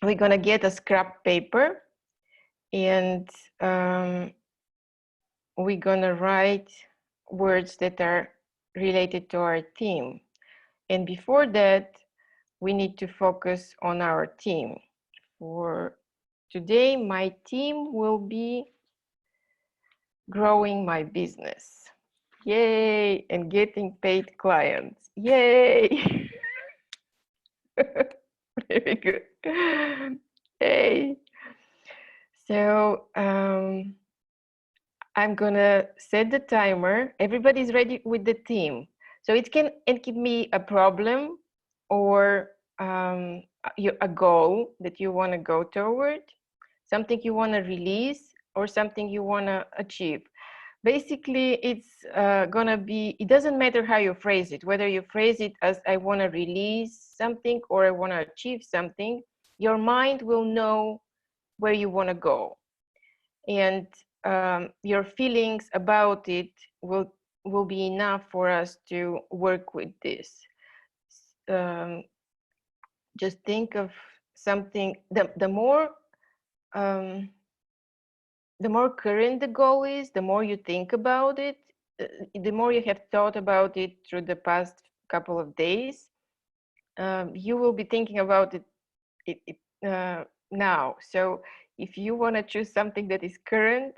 we're gonna get a scrap paper, and we're gonna write words that are related to our theme. And before that, we need to focus on our theme. For today, my theme will be growing my business. Yay! And getting paid clients. Yay! Very good. Hey. So I'm gonna set the timer. Everybody's ready with the theme. So it can be a problem or a goal that you want to go toward, something you want to release, or something you want to achieve. Basically, it's gonna be, it doesn't matter how you phrase it, whether you phrase it as I want to release something or I want to achieve something, your mind will know where you want to go. And your feelings about it will be enough for us to work with this. Just think of something, the more current the goal is, the more you think about it, the more you have thought about it through the past couple of days, you will be thinking about it now. So if you want to choose something that is current,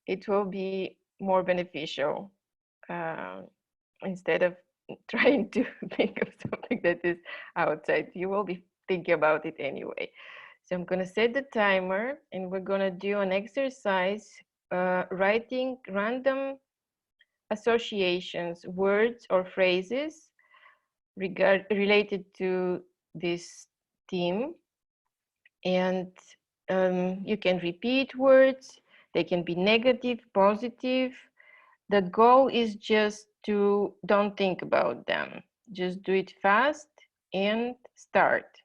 it will be more beneficial instead of trying to think of something that is outside. You will be thinking about it anyway. So I'm going to set the timer, and we're going to do an exercise writing random associations, words or phrases related to this theme. And you can repeat words. They can be negative, positive. The goal is just to don't think about them. Just do it fast and start.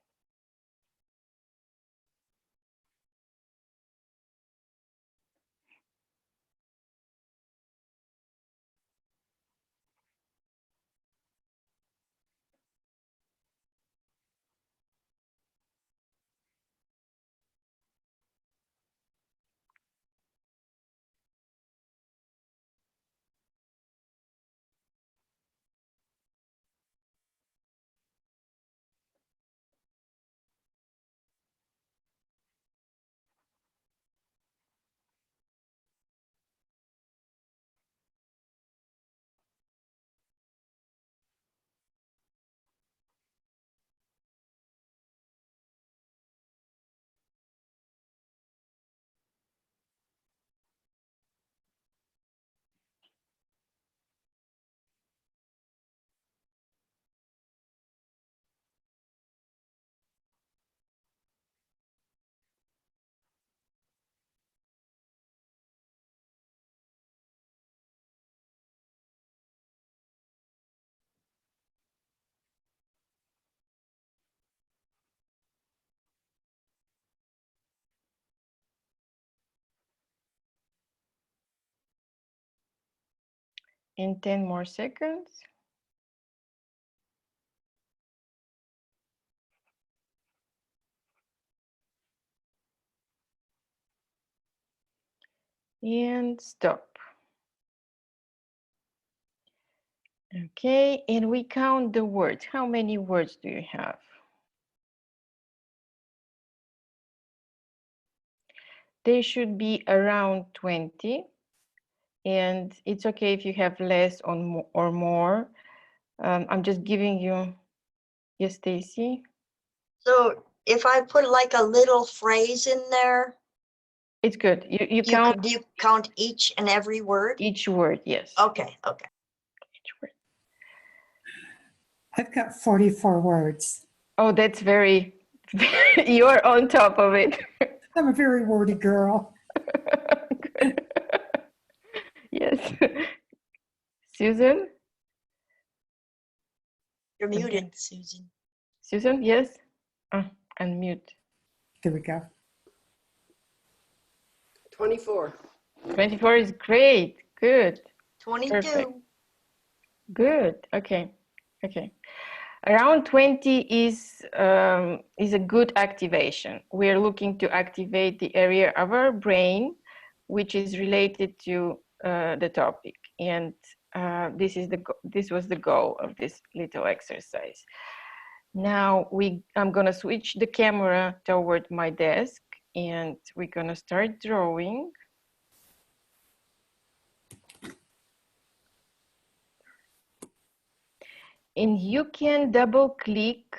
In 10 more seconds. And stop. Okay, and we count the words. How many words do you have? They should be around 20. And it's okay if you have less or more. I'm just giving you, yes, Stacy? So if I put like a little phrase in there, it's good. You do you count each and every word? Each word, yes. Okay, okay. Each word. I've got 44 words. Oh, that's very you're on top of it. I'm a very wordy girl. Yes. Susan? You're muted, Susan. Susan, yes? Unmute. There we go. 24. 24 is great. Good. 22. Perfect. Good. Okay. Okay. Around 20 is a good activation. We're looking to activate the area of our brain which is related to the topic, and this was the goal of this little exercise. Now I'm gonna switch the camera toward my desk, and we're gonna start drawing. And you can double click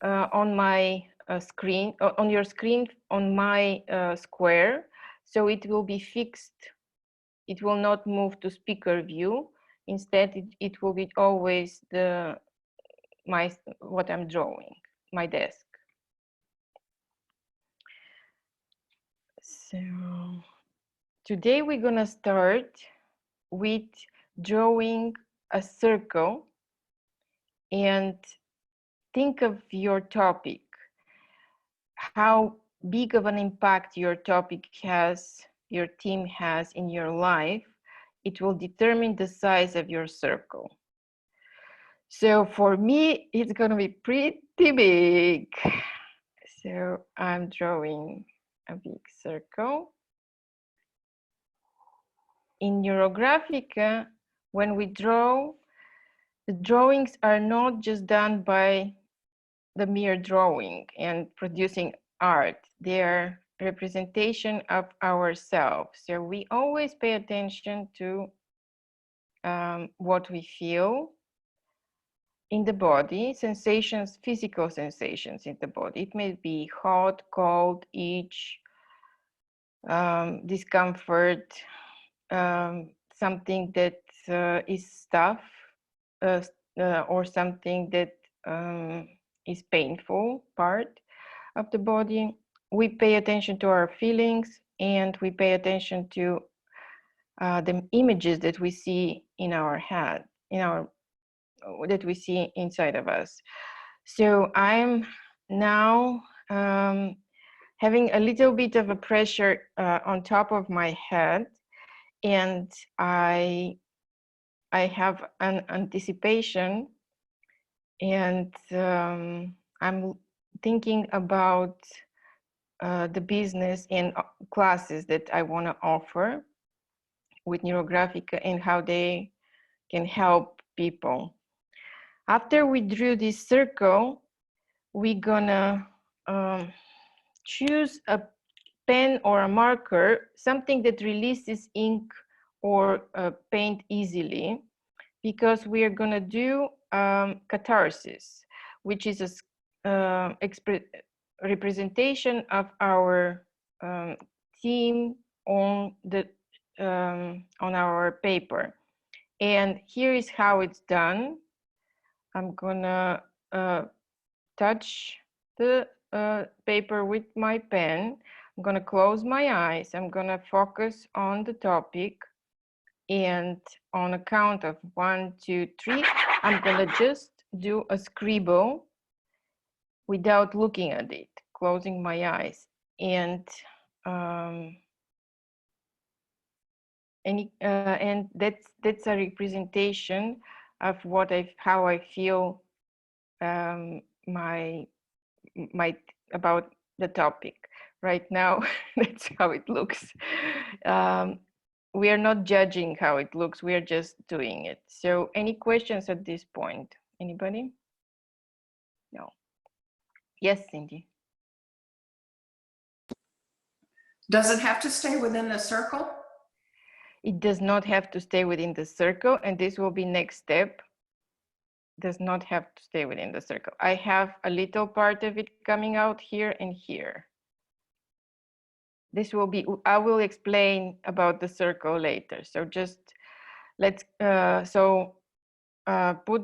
on my screen, on your screen, on my square, so it will be fixed. It will not move to speaker view. Instead, it will be always what I'm drawing, my desk. So today we're gonna start with drawing a circle, and think of your topic, how big of an impact your topic has, your theme has in your life. It will determine the size of your circle. So for me, it's gonna be pretty big. So I'm drawing a big circle. In Neurographica, when we draw, the drawings are not just done by the mere drawing and producing art. They are representation of ourselves. So we always pay attention to what we feel in the body, sensations, physical sensations in the body. It may be hot, cold, itch, discomfort, something that is stuff, or something that is painful part of the body. We pay attention to our feelings, and we pay attention to the images that we see in our head, that we see inside of us. So I'm now having a little bit of a pressure on top of my head, and I have an anticipation, and I'm thinking about the business and classes that I want to offer with Neurographica and how they can help people. After we drew this circle, we're gonna choose a pen or a marker, something that releases ink or paint easily, because we are gonna do catharsis, which is a representation of our theme on our paper. And here is how it's done. I'm gonna touch the paper with my pen. I'm gonna close my eyes. I'm gonna focus on the topic, and on a count of 1, 2, 3, I'm gonna just do a scribble without looking at it, closing my eyes, and that's a representation of how I feel about the topic right now. That's how it looks. We are not judging how it looks, we are just doing it. So any questions at this point? Anybody? No. Yes, Cindy. Does it have to stay within the circle? It does not have to stay within the circle, and this will be next step. Does not have to stay within the circle. I have a little part of it coming out here and here. This will be, I will explain about the circle later. So just let's, put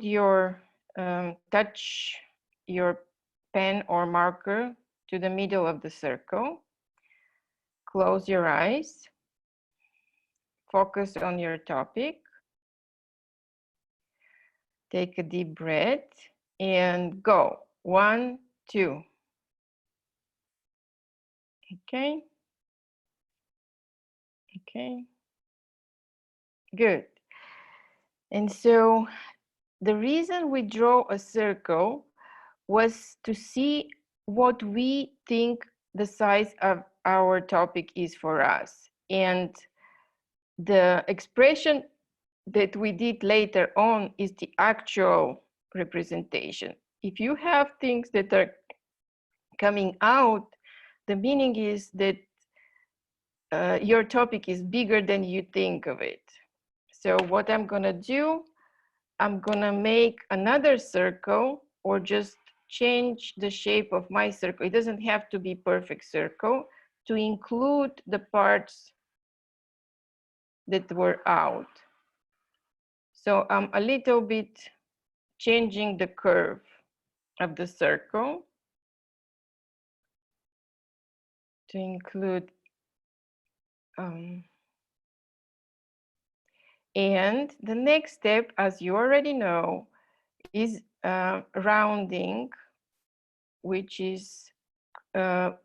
your, touch your pen or marker to the middle of the circle. Close your eyes. Focus on your topic. Take a deep breath and go. 1, 2. Okay. Okay. Good. And so the reason we draw a circle was to see what we think the size of our topic is for us. And the expression that we did later on is the actual representation. If you have things that are coming out, the meaning is that your topic is bigger than you think of it. So what I'm gonna do, I'm gonna make another circle or just change the shape of my circle. It doesn't have to be perfect circle to include the parts that were out. So I'm a little bit changing the curve of the circle to include and the next step, as you already know, is rounding, which is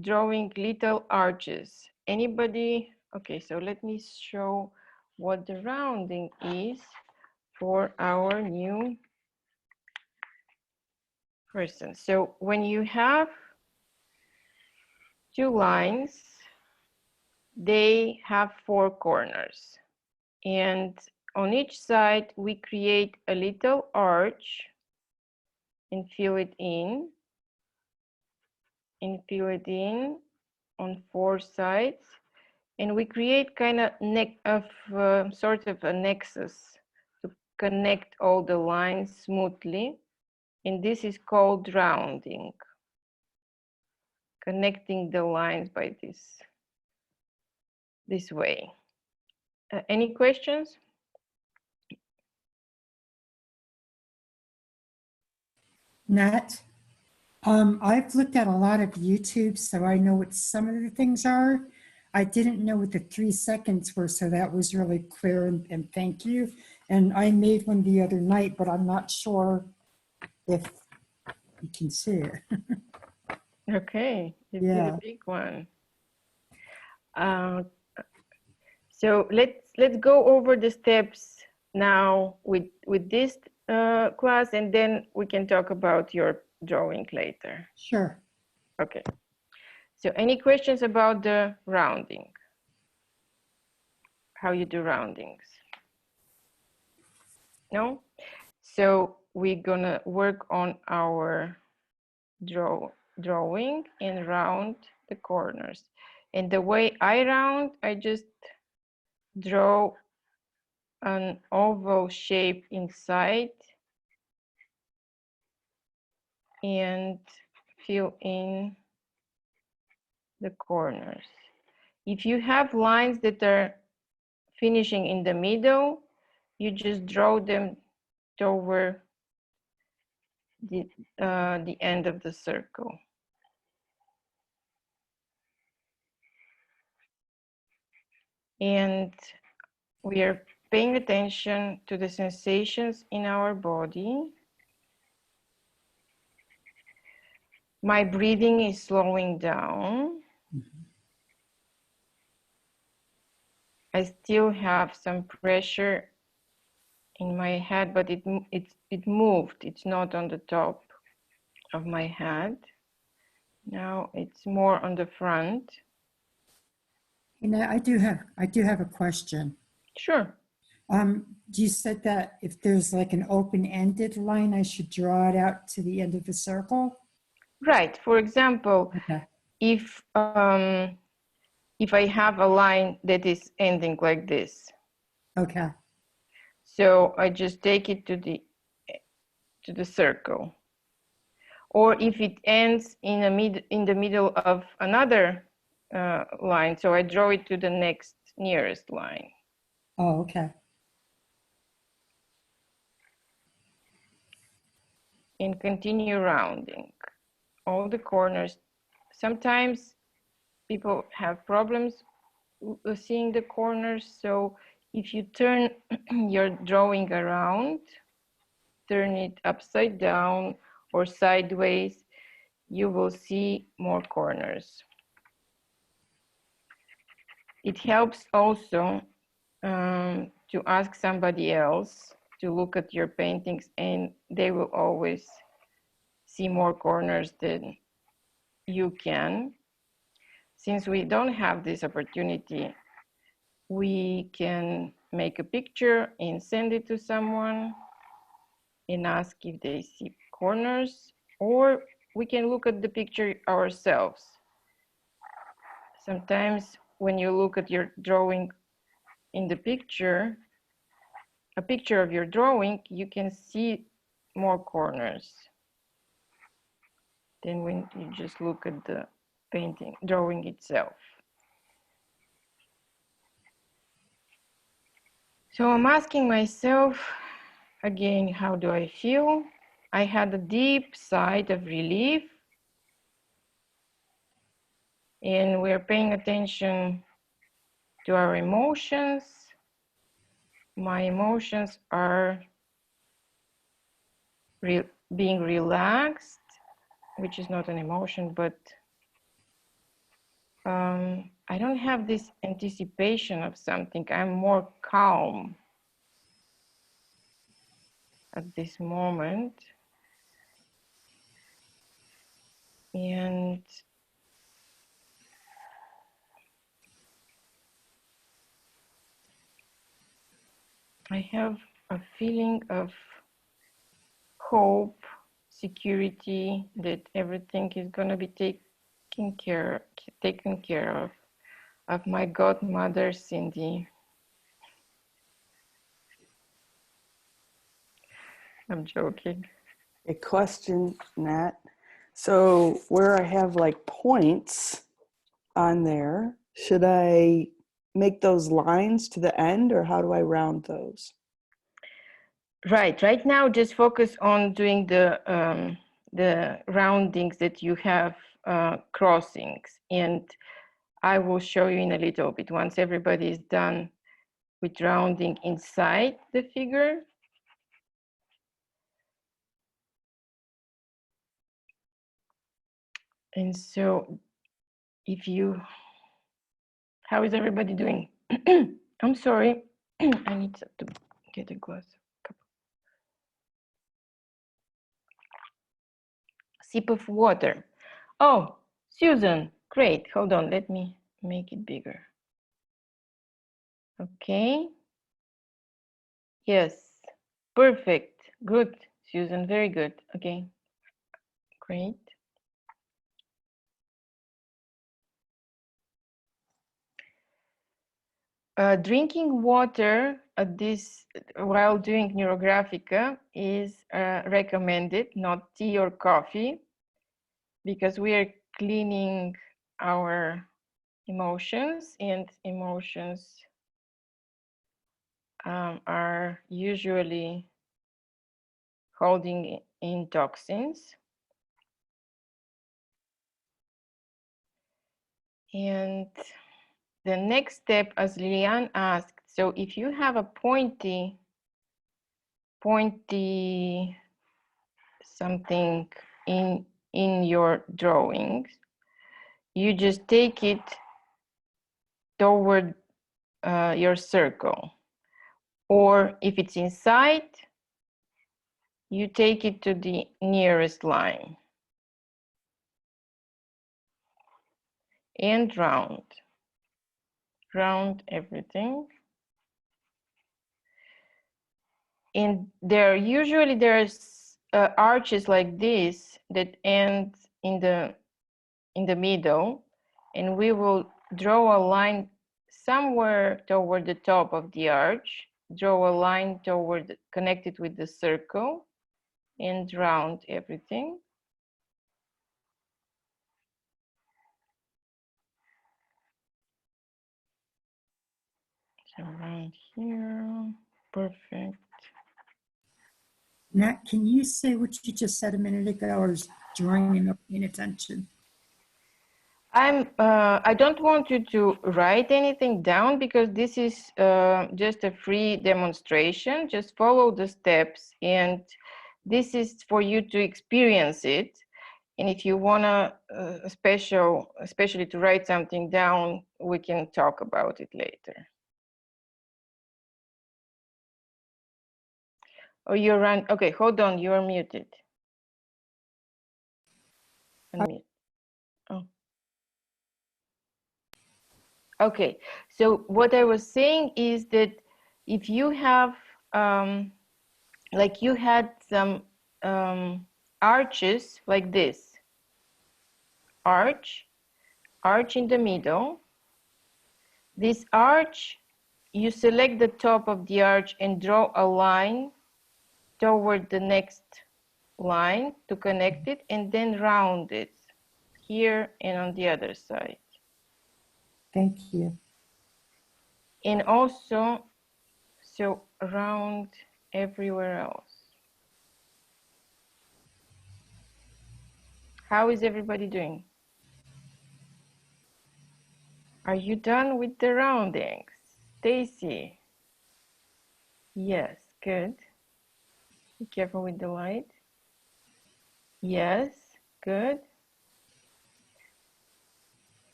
drawing little arches. Anybody? Okay, so let me show what the rounding is for our new person. So when you have two lines, they have four corners. And on each side, we create a little arch and fill it in on four sides. And we create kind of sort of a nexus to connect all the lines smoothly. And this is called rounding, connecting the lines by this way. Any questions? Nat, I've looked at a lot of YouTube, so I know what some of the things are. I didn't know what the 3 seconds were, so that was really clear, and thank you. And I made one the other night, but I'm not sure if you can see it. Okay, it's Yeah. a big one. So let's go over the steps now with this class, and then we can talk about your drawing later. Sure. Okay. So any questions about the rounding? How you do roundings? No? So we're gonna work on our drawing and round the corners. And the way I round, I just draw an oval shape inside and fill in the corners. If you have lines that are finishing in the middle, you just draw them toward the end of the circle. And we are paying attention to the sensations in our body. My breathing is slowing down. I still have some pressure in my head, but it moved. It's not on the top of my head. Now it's more on the front. And I do have a question. Sure. You said that if there's like an open-ended line, I should draw it out to the end of the circle? Right. For example, Okay. if I have a line that is ending like this, Okay. so I just take it to the circle. Or if it ends in the middle of another line, so I draw it to the nearest line. Oh, okay. And continue rounding all the corners. Sometimes people have problems seeing the corners, so if you turn your drawing around, turn it upside down or sideways, you will see more corners. It helps also to ask somebody else to look at your paintings, and they will always see more corners than you can. Since we don't have this opportunity, we can make a picture and send it to someone and ask if they see corners, or we can look at the picture ourselves. Sometimes when you look at your drawing in the picture, a picture of your drawing, you can see more corners than when you just look at the painting, drawing itself. So I'm asking myself again, how do I feel? I had a deep sigh of relief, and we're paying attention to our emotions. My emotions are being relaxed, which is not an emotion, but I don't have this anticipation of something. I'm more calm at this moment. And I have a feeling of hope, security, that everything is going to be taken care of my godmother, Cindy. I'm joking. A question, Nat. So where I have like points on there, should I make those lines to the end, or how do I round those? Right now, just focus on doing the roundings that you have crossings, and I will show you in a little bit once everybody is done with rounding inside the figure. And so if you, how is everybody doing? I'm sorry, I need to get a glass. Sip of water. Oh, Susan, great. Hold on, let me make it bigger. Okay. Yes, perfect. Good, Susan, very good. Okay, great. Drinking water at this while doing Neurographica is recommended, not tea or coffee, because we are cleaning our emotions, and emotions are usually holding in toxins. And the next step, as Liliane asked, so if you have a pointy something in your drawings, you just take it toward your circle. Or if it's inside, you take it to the nearest line. And round everything. And there's arches like this that end in the middle, and we will draw a line somewhere toward the top of the arch, draw a line toward connected with the circle, and round everything. So around here, perfect. Nat, can you say what you just said a minute ago? I was drawing and not paying attention. I don't want you to write anything down, because this is just a free demonstration. Just follow the steps, and this is for you to experience it. And if you want especially to write something down, we can talk about it later. Or you're on, okay, hold on, you're muted. Unmute. Oh. Okay, so what I was saying is that if you have, like you had some arches like this, arch in the middle. This arch, you select the top of the arch and draw a line toward the next line to connect it, and then round it here and on the other side. Thank you. And also, so around everywhere else. How is everybody doing? Are you done with the roundings? Stacy? Yes, good. Be careful with the light. Yes, good.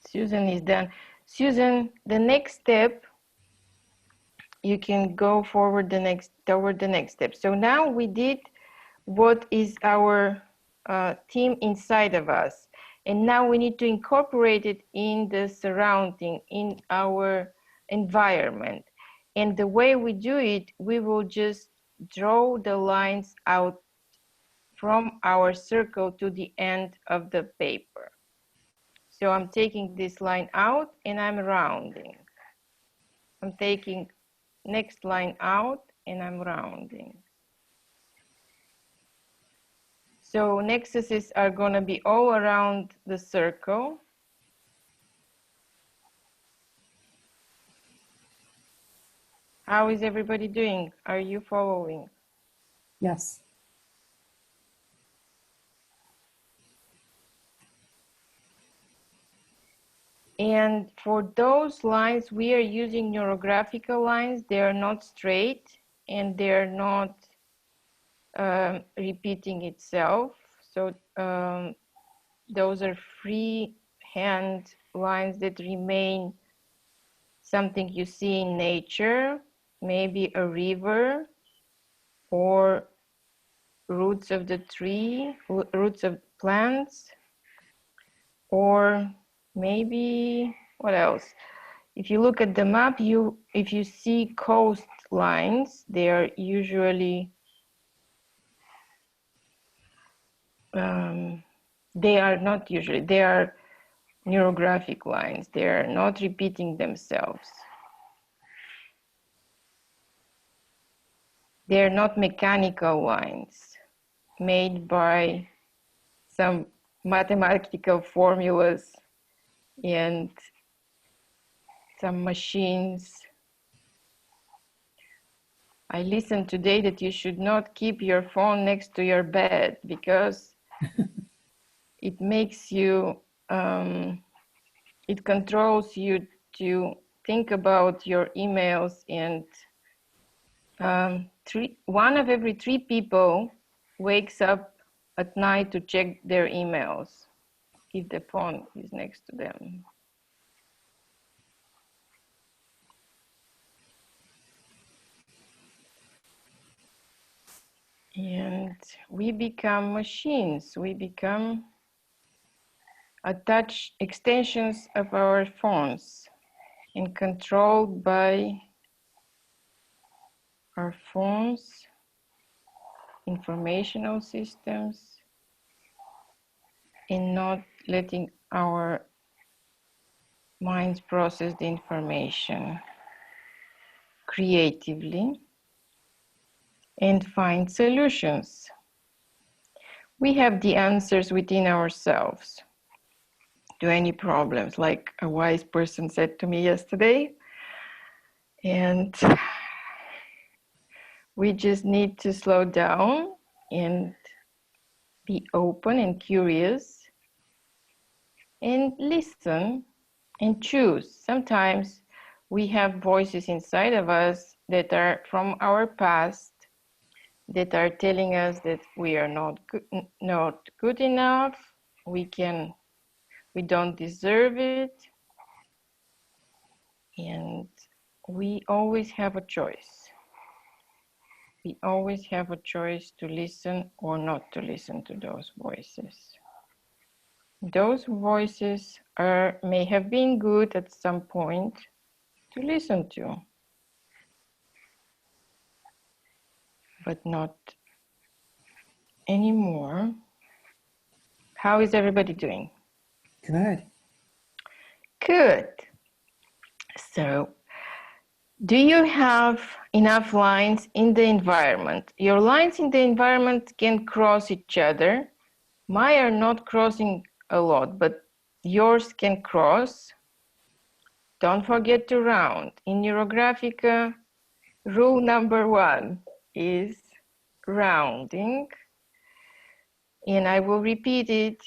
Susan is done. Susan, the next step, you can go forward toward the next step. So now we did what is our team inside of us. And now we need to incorporate it in the surrounding, in our environment. And the way we do it, we will just draw the lines out from our circle to the end of the paper. So I'm taking this line out and I'm rounding. I'm taking next line out and I'm rounding. So nexuses are going to be all around the circle. How is everybody doing? Are you following? Yes. And for those lines, we are using neurographical lines. They are not straight and they're not repeating itself. So those are free hand lines that remain something you see in nature, maybe a river or roots of the tree, roots of plants, or maybe what else? If you look at the map, if you see coastlines, they are usually they are not usually, they are neurographic lines. They are not repeating themselves. They are not mechanical lines made by some mathematical formulas and some machines. I listened today that you should not keep your phone next to your bed because it makes you, it controls you to think about your emails, and one of every 3 people wakes up at night to check their emails if the phone is next to them. And we become machines. We become attached extensions of our phones and controlled by our phones, informational systems, and not letting our minds process the information creatively and find solutions. We have the answers within ourselves to any problems, like a wise person said to me yesterday. And we just need to slow down and be open and curious and listen and choose. Sometimes we have voices inside of us that are from our past that are telling us that we are not good enough, we don't deserve it. And we always have a choice. We always have a choice to listen or not to listen to those voices. Those voices may have been good at some point to listen to, but not anymore. How is everybody doing? Good. Good. So, do you have enough lines in the environment? Your lines in the environment can cross each other. Mine are not crossing a lot, but yours can cross. Don't forget to round. In Neurographica, rule number 1 is rounding. And I will repeat it.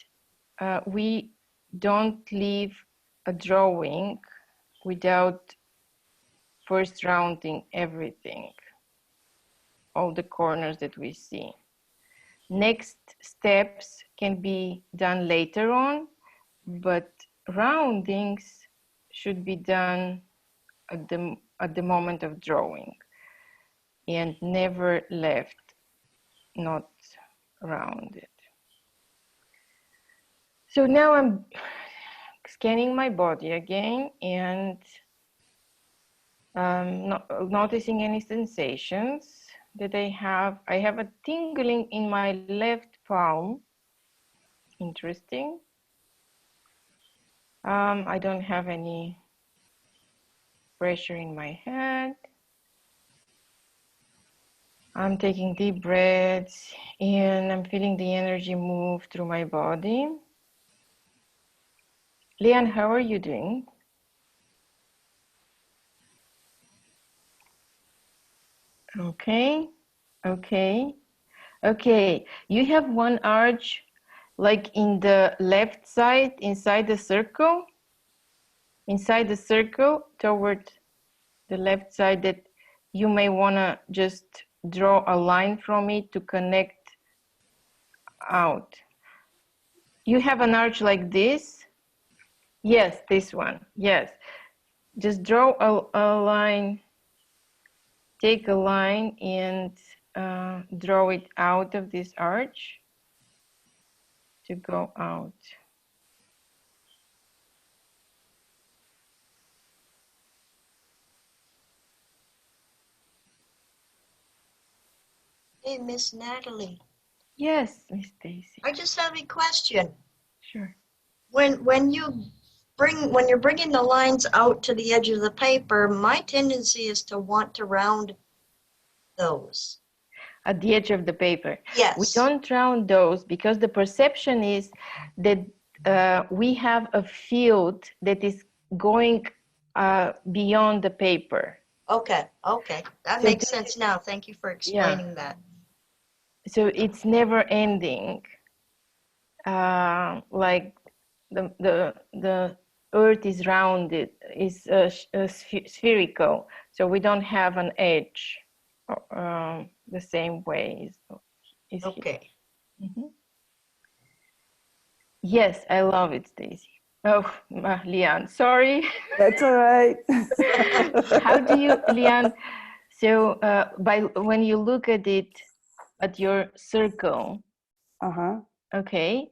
We don't leave a drawing without first rounding everything, all the corners that we see. Next steps can be done later on, but roundings should be done at the moment of drawing and never left not rounded. So now I'm scanning my body again and noticing any sensations that I have. I have a tingling in my left palm. Interesting. I don't have any pressure in my head. I'm taking deep breaths and I'm feeling the energy move through my body. Leanne, how are you doing? Okay, okay, okay. You have one arch like in the left side, inside the circle toward the left side that you may want to just draw a line from it to connect out. You have an arch like this? Yes, this one. Yes. Just draw a line, take a line and draw it out of this arch to go out. Hey, Miss Natalie, Yes, Miss Stacy. I just have a question. Sure. When you're bringing the lines out to the edge of the paper, my tendency is to want to round those. At the edge of the paper. Yes. We don't round those because the perception is that we have a field that is going beyond the paper. Okay, okay. That So makes sense now. Thank you for explaining that. So it's never ending. Like the earth is rounded, is spherical. So we don't have an edge the same way. Is Okay. Yes, I love it, Stacy. Oh, Leanne, sorry. That's all right. How do you, Leanne? So when you look at it, at your circle, okay,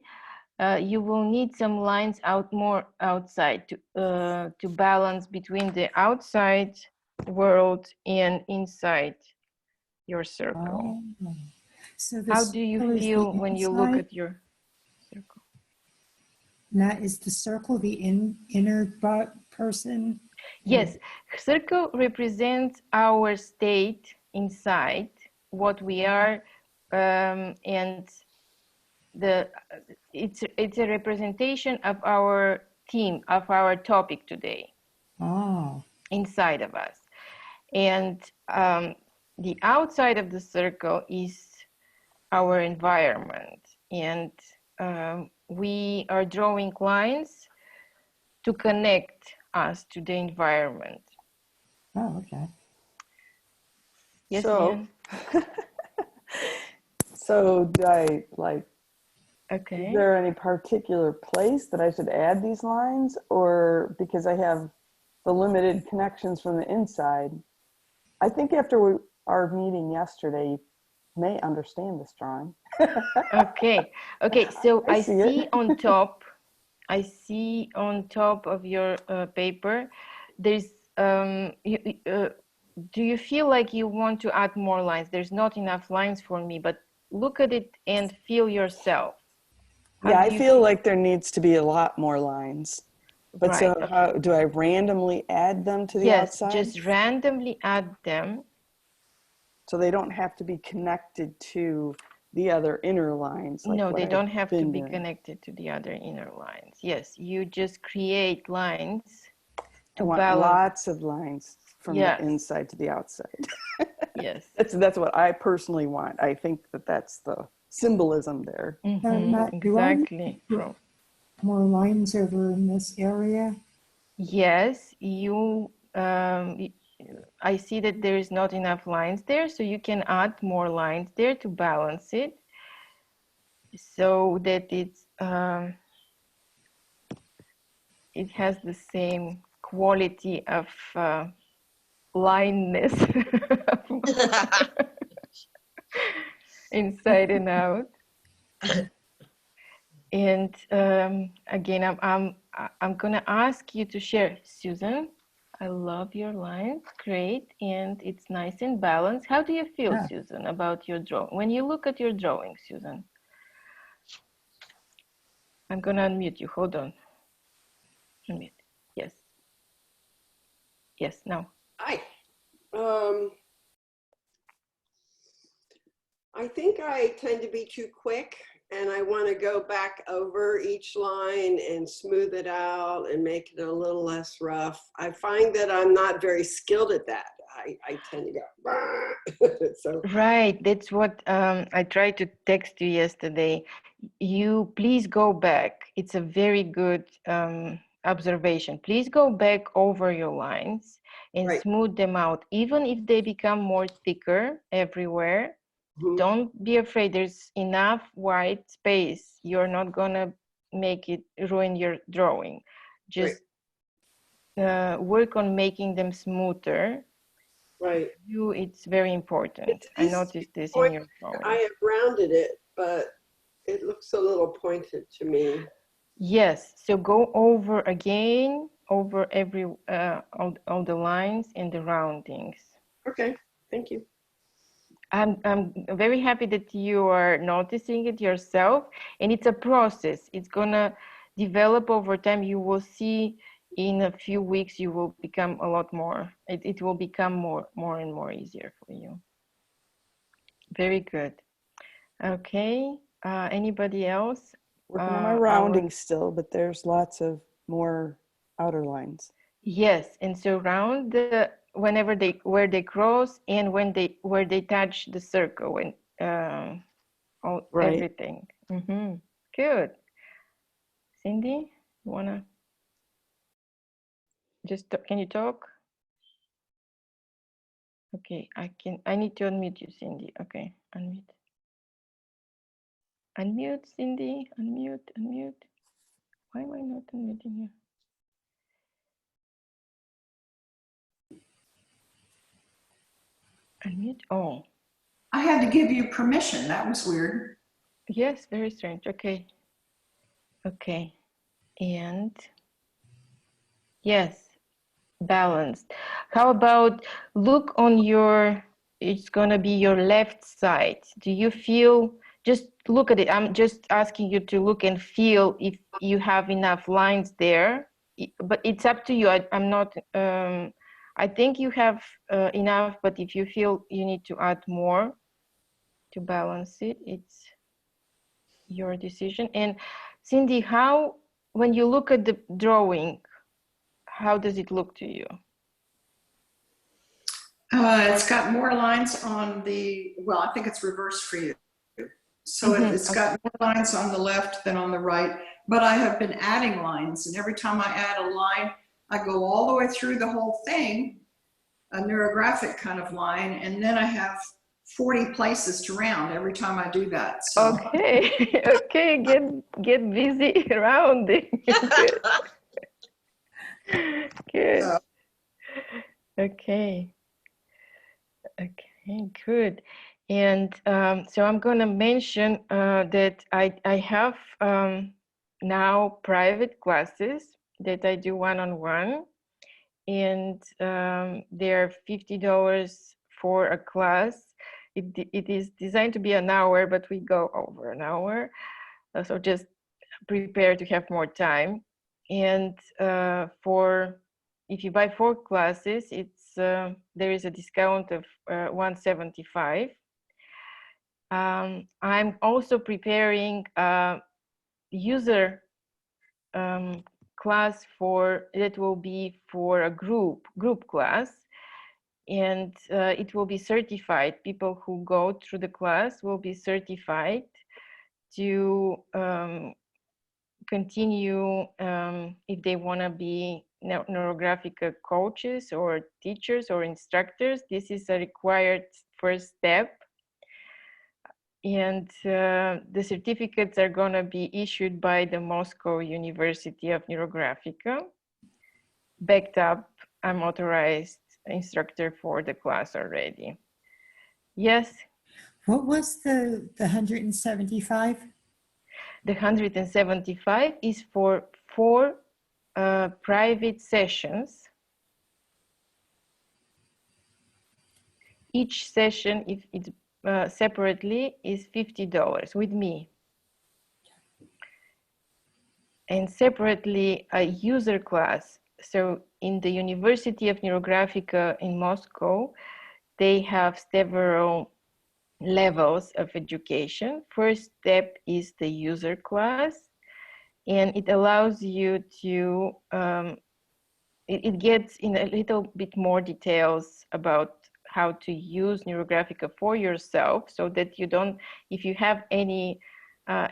you will need some lines more outside to balance between the outside world and inside your circle. Oh. So How do you feel when you look at your circle? Now, is the circle the inner person? Yes, circle represents our state inside, what we are, and it's a representation of our theme, of our topic today. Oh. Inside of us. And the outside of the circle is our environment. And we are drawing lines to connect us to the environment. Oh, okay. Yes, so, Leanne? So do I Okay. Is there any particular place that I should add these lines, or because I have the limited connections from the inside. I think after our meeting yesterday, you may understand this drawing. Okay. Okay. So I I see it. see on top. I see on top of your paper, there's. Do you feel like you want to add more lines? There's not enough lines for me, but look at it and feel yourself. How Yeah, do I you feel like there needs to be a lot more lines. But Right. so how do I randomly add them to the Yes, outside? just randomly add them. So they don't have to be connected to the other inner lines. Like No, what they I've don't have to been be doing. connected to the other inner lines. Yes, you just create lines I to want balance. lots of lines from Yes. the inside to the outside. Yes. That's what I personally want. I think that's the symbolism there. Matt, do I need Exactly. to put more lines over in this area? Yes, you. I see that there is not enough lines there, so you can add more lines there to balance it, so that it has the same quality of lineness inside and out. And again, I'm gonna ask you to share, Susan. I love your lines, great, and it's nice and balanced. How do you feel, Yeah. Susan, about your drawing? When you look at your drawing, Susan, I'm gonna unmute you. Hold on. Unmute. Yes. Yes. Now. Hi. I think I tend to be too quick, and I want to go back over each line and smooth it out and make it a little less rough. I find that I'm not very skilled at that. I tend to go, so. Right. That's what I tried to text you yesterday. You please go back. It's a very good observation. Please go back over your lines and Right. smooth them out, even if they become more thicker everywhere. Mhm. Don't be afraid. There's enough white space. You're not gonna make it ruin your drawing. Just work on making them smoother. Right. It's very important. I noticed this in your drawing. I have rounded it, but it looks a little pointed to me. Yes, so go over again, over every all the lines and the roundings. Okay, thank you. I'm very happy that you are noticing it yourself, and it's a process. It's gonna develop over time. You will see in a few weeks you will become a lot more. It will become more and more easier for you. Very good. Okay. Anybody else? Working on my rounding still, but there's lots of more outer lines. Yes, and so round whenever where they cross and where they touch the circle and everything. Good. Cindy, you wanna can you talk? Okay, I need to unmute you, Cindy. Okay, unmute. Unmute, Cindy. Unmute. Why am I not unmuting you? Unmute. Oh. I had to give you permission. That was weird. Yes, very strange. Okay. Okay. And yes, balanced. How about look on it's gonna be your left side. Do you feel, just look at it. I'm just asking you to look and feel if you have enough lines there, but it's up to you. I'm not, I think you have enough, but if you feel you need to add more to balance it, it's your decision. And Cindy, when you look at the drawing, how does it look to you? It's got more lines on well, I think it's reversed for you. So it's got more lines on the left than on the right, but I have been adding lines, and every time I add a line, I go all the way through the whole thing, a neurographic kind of line, and then I have 40 places to round every time I do that. So. Okay, okay, get busy rounding. Good. Good. Okay. Okay, good. And so I'm going to mention that I have now private classes that I do one-on-one, and they're $50 for a class. It is designed to be an hour, but we go over an hour. So just prepare to have more time. And if you buy 4 classes, it's there is a discount of $175. I'm also preparing a user class that will be for a group class, and it will be certified. People who go through the class will be certified to continue if they want to be Neurographica coaches or teachers or instructors. This is a required first step, and the certificates are going to be issued by the Moscow University of Neurographica. Backed up, I'm authorized instructor for the class already. Yes. What was the 175? The 175 is for 4 private sessions. Each session, if it's separately, is $50 with me. And separately, a user class. So in the University of Neurographica in Moscow, they have several levels of education. First step is the user class, and it allows you to, it gets in a little bit more details about how to use Neurographica for yourself, so that you don't, if you have any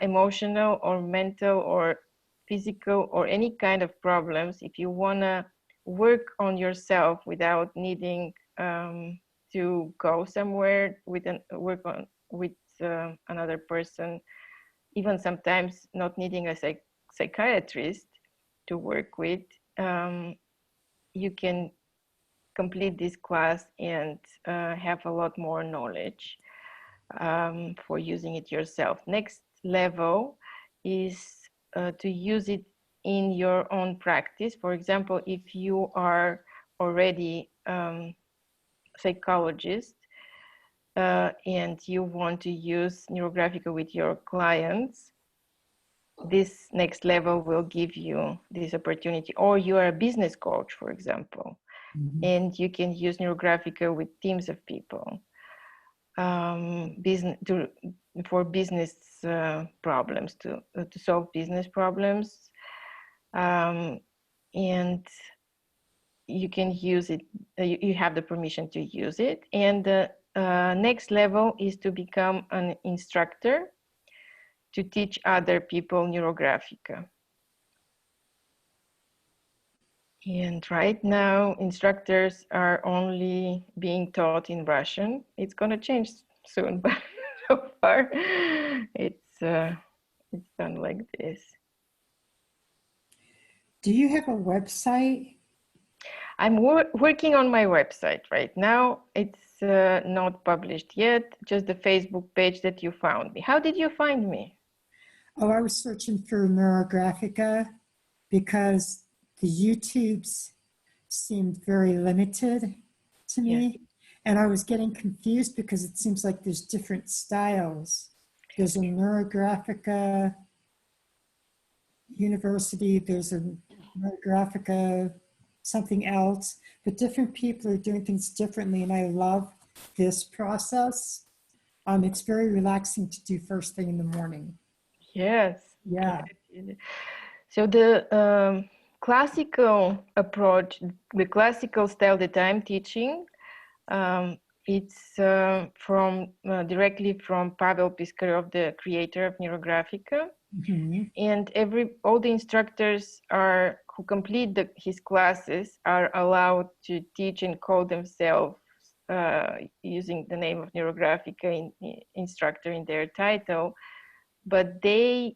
emotional or mental or physical or any kind of problems, if you want to work on yourself without needing to go somewhere with another person, even sometimes not needing a psychiatrist to work with, you can complete this class and have a lot more knowledge for using it yourself. Next level is to use it in your own practice. For example, if you are already psychologist and you want to use Neurographica with your clients, this next level will give you this opportunity. Or you are a business coach, for example, and you can use Neurographica with teams of people for business problems, to solve business problems, and you can use it. You have the permission to use it. And the next level is to become an instructor to teach other people Neurographica. And right now, instructors are only being taught in Russian. It's going to change soon, but so far, it's done like this. Do you have a website? I'm working on my website right now. It's not published yet, just the Facebook page that you found me. How did you find me? Oh, I was searching for Neurographica because the YouTubes seemed very limited to me. Yes. And I was getting confused because it seems like there's different styles. There's a Neurographica University, there's a Neurographica something else, but different people are doing things differently, and I love this process. It's very relaxing to do first thing in the morning. Yes. Yeah. So the classical approach, the classical style that I'm teaching, it's directly from Pavel Piskarov, the creator of Neurographica. And all the instructors who complete his classes are allowed to teach and call themselves using the name of Neurographica instructor in their title, but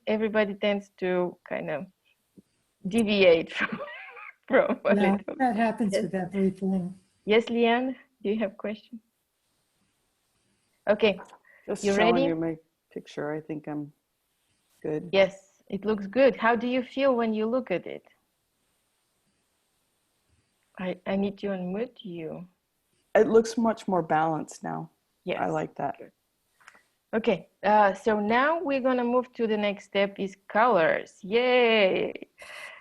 everybody tends to kind of deviate Probably. Yeah, that happens Yes. with everything. Yes, Leanne, do you have a question? Okay, Just you showing ready? you my picture. I think I'm good. Yes, it looks good. How do you feel when you look at it? I need to unmute you. It looks much more balanced now. Yes. I like that. Good. Okay, so now we're gonna move to the next step is colors. Yay!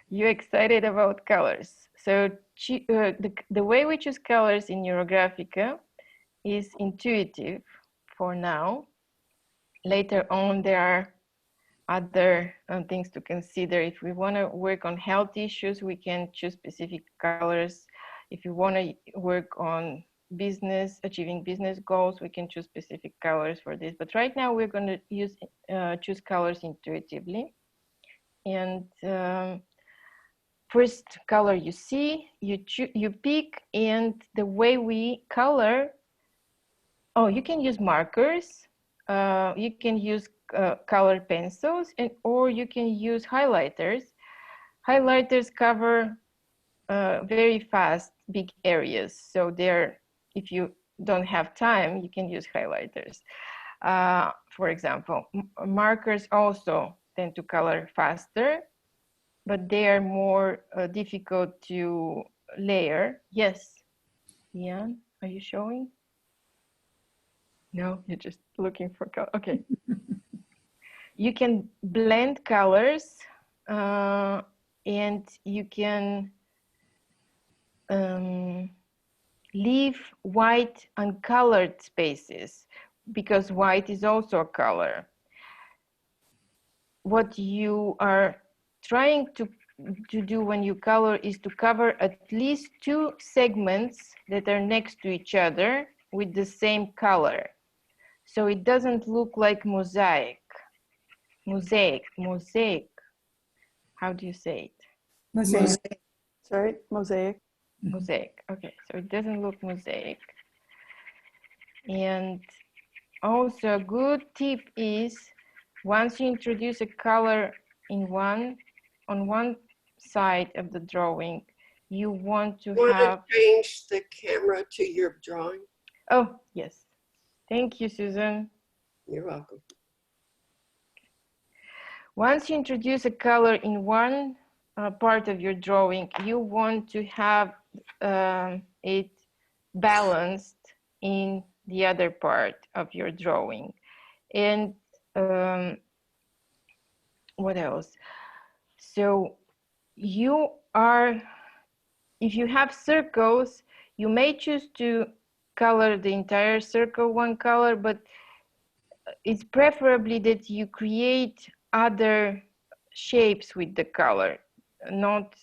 You excited about colors. So the way we choose colors in Neurographica is intuitive for now. Later on, there are other things to consider. If we want to work on health issues, we can choose specific colors. If you want to work on business, achieving business goals, we can choose specific colors for this. But right now, we're going to choose colors intuitively. And first color you see, you pick, and the way we color, oh, you can use markers, you can use color pencils, or you can use highlighters. Highlighters cover very fast big areas, so if you don't have time, you can use highlighters. For example, markers also tend to color faster, but they are more difficult to layer. Yes, Ian, are you showing? No, you're just looking for color. Okay. You can blend colors and you can leave white uncolored spaces because white is also a color. What you are trying to do when you color is to cover at least 2 segments that are next to each other with the same color. So it doesn't look like mosaic. Mosaic. How do you say it? Mosaic. Sorry, mosaic. Mosaic. Okay, so it doesn't look mosaic. And also a good tip is once you introduce a color on one side of the drawing, you want to have. Change the camera to your drawing? Oh, yes. Thank you, Susan. You're welcome. Once you introduce a color in one part of your drawing, you want to have it balanced in the other part of your drawing. And what else? So if you have circles, you may choose to color the entire circle one color, but it's preferably that you create other shapes with the color, not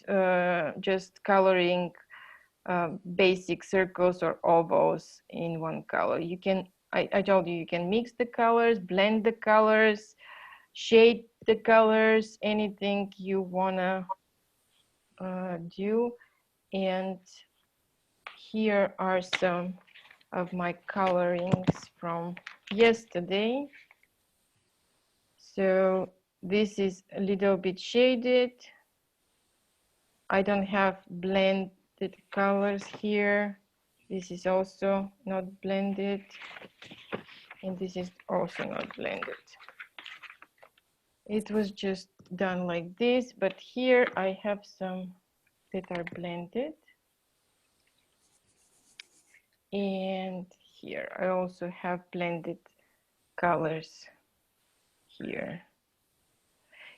just coloring basic circles or ovals in one color. You can, I told you, you can mix the colors, blend the colors, shade the colors, anything you wanna do. And here are some of my colorings from yesterday. So this is a little bit shaded. I don't have blended colors here. This is also not blended. And this is also not blended. It was just done like this, but here I have some that are blended. And here I also have blended colors here.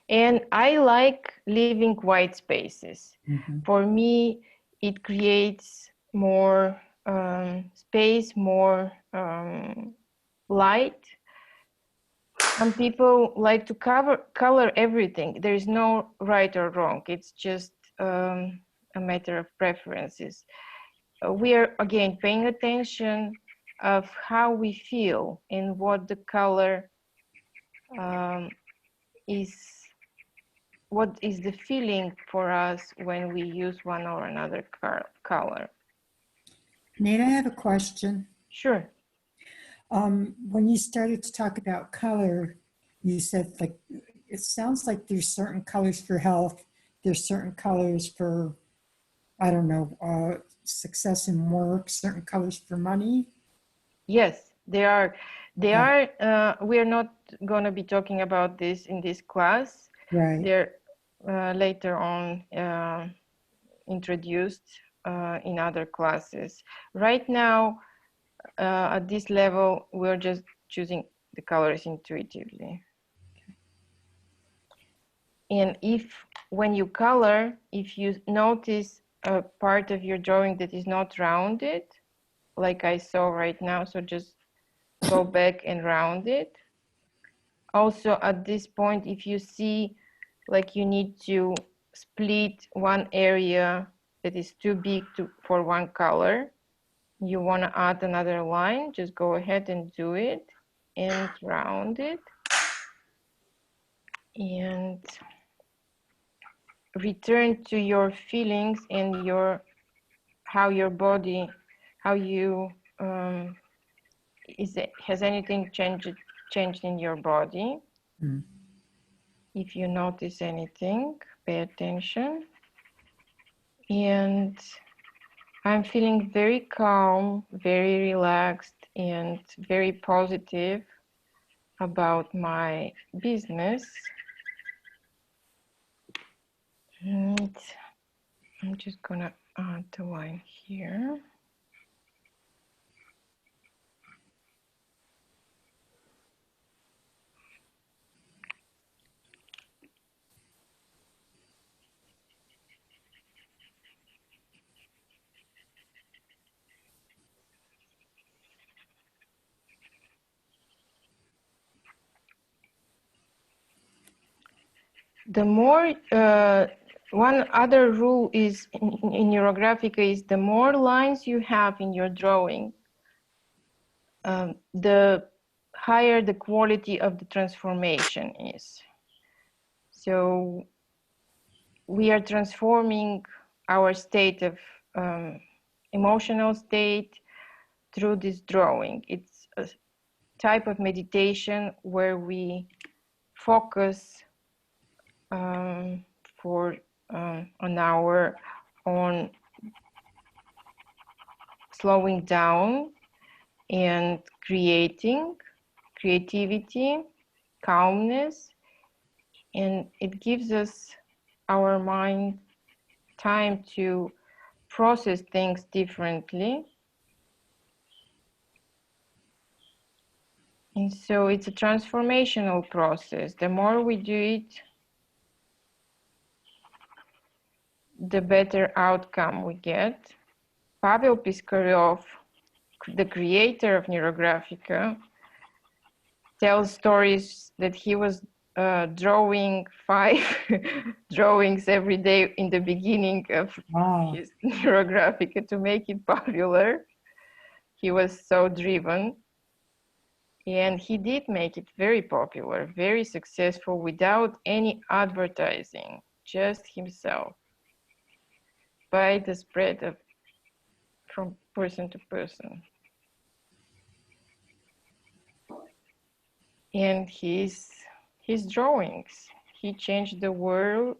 And I like leaving white spaces. For me, it creates more space, more light. Some people like to color everything. There is no right or wrong. It's just a matter of preferences. We are, again, paying attention of how we feel and what the color what is the feeling for us when we use one or another color. Nate, I have a question. Sure. When you started to talk about color, you said like, it sounds like there's certain colors for health, there's certain colors for I don't know, success in work, certain colors for money? Yes, they are. They are. We are not going to be talking about this in this class. Right. They're later on introduced in other classes. Right now, at this level, we're just choosing the colors intuitively. And when you color, if you notice a part of your drawing that is not rounded, like I saw right now, so just go back and round it. Also at this point, if you see like you need to split one area that is too big for one color, you want to add another line, just go ahead and do it and round it. And return to your feelings and how your body, how you, has anything changed in your body? Mm. If you notice anything, pay attention. And I'm feeling very calm, very relaxed, and very positive about my business. And I'm just gonna add the line here. The more, one other rule is in Neurographica is the more lines you have in your drawing, the higher the quality of the transformation is. So we are transforming our state of emotional state through this drawing. It's a type of meditation where we focus for an hour on slowing down and creativity, calmness, and it gives us, our mind, time to process things differently. And so it's a transformational process. The more we do it, the better outcome we get. Pavel Piskaryov, the creator of Neurographica, tells stories that he was drawing 5 drawings every day in the beginning of his Neurographica to make it popular. He was so driven. And he did make it very popular, very successful without any advertising, just himself, by the spread of from person to person. And his drawings, he changed the world,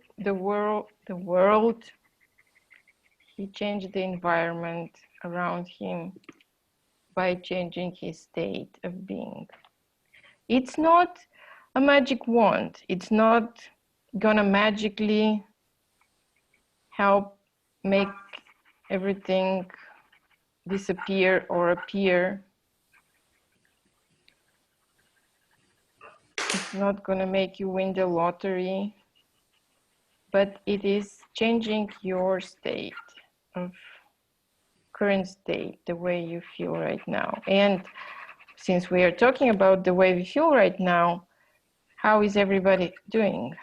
he changed the environment around him by changing his state of being. It's not a magic wand. It's not gonna magically help make everything disappear or appear. It's not gonna make you win the lottery, but it is changing your state of current state, the way you feel right now. And since we are talking about the way we feel right now, how is everybody doing?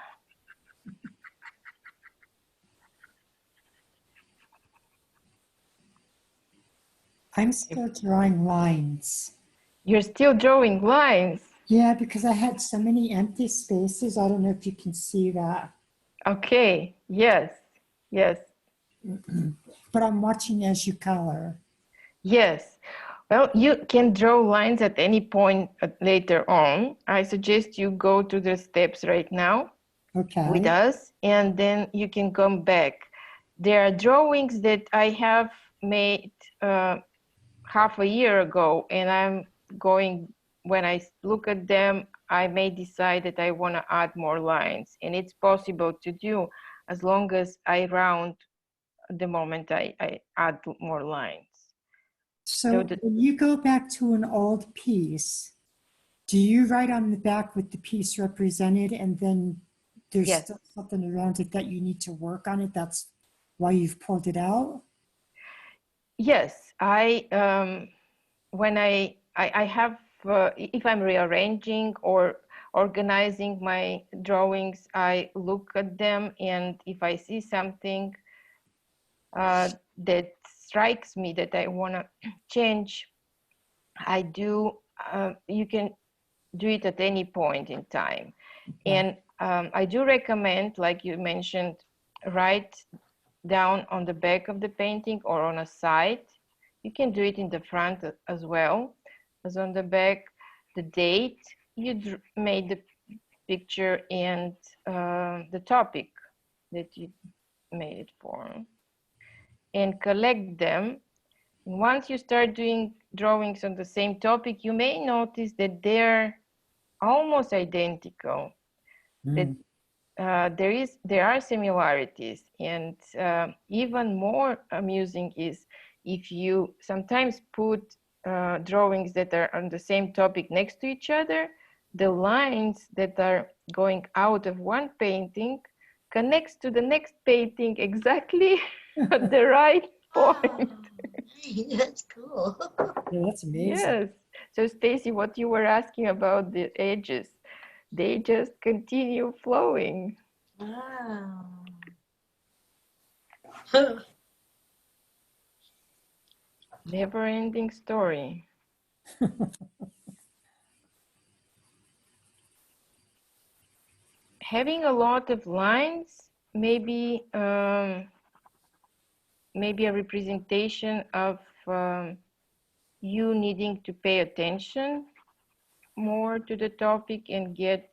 I'm still drawing lines. You're still drawing lines? Yeah, because I had so many empty spaces. I don't know if you can see that. Okay, yes, yes. But I'm watching as you color. Yes. Well, you can draw lines at any point later on. I suggest you go to the steps right now with us, and then you can come back. there are drawings that I have made half a year ago, and I'm going, when I look at them, I may decide that I want to add more lines, and it's possible to do as long as I round the moment I add more lines. So when you go back to an old piece, do you write on the back with the piece represented, and then there's Yes. still something around it that you need to work on it? That's why you've pulled it out? Yes, when I have, if I'm rearranging or organizing my drawings, I look at them, and if I see something that strikes me that I want to change, I do. You can do it at any point in time. Okay. And I do recommend, like you mentioned, write down on the back of the painting or on a side. You can do it in the front as well as on the back, the date you made the picture and the topic that you made it for, and collect them. And once you start doing drawings on the same topic, you may notice that they're almost identical, that there are similarities, and even more amusing is if you sometimes put drawings that are on the same topic next to each other, the lines that are going out of one painting connects to the next painting exactly at the right point. Hey, that's cool. Yeah, that's amazing. Yes. So Stacy, what you were asking about the edges, they just continue flowing. Wow. Never-ending story. Having a lot of lines maybe maybe a representation of you needing to pay attention more to the topic and get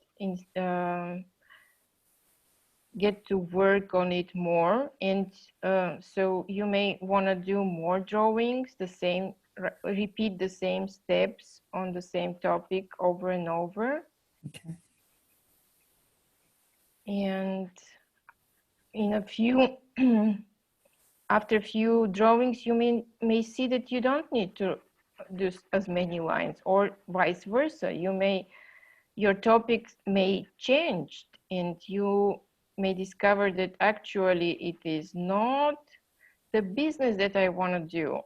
to work on it more, and so you may want to do more drawings, the same, repeat the same steps on the same topic over and over. Okay. And in a few after a few drawings, you may see that you don't need to do as many lines, or vice versa. Your topics may change, and you may discover that actually it is not the business that I want to do,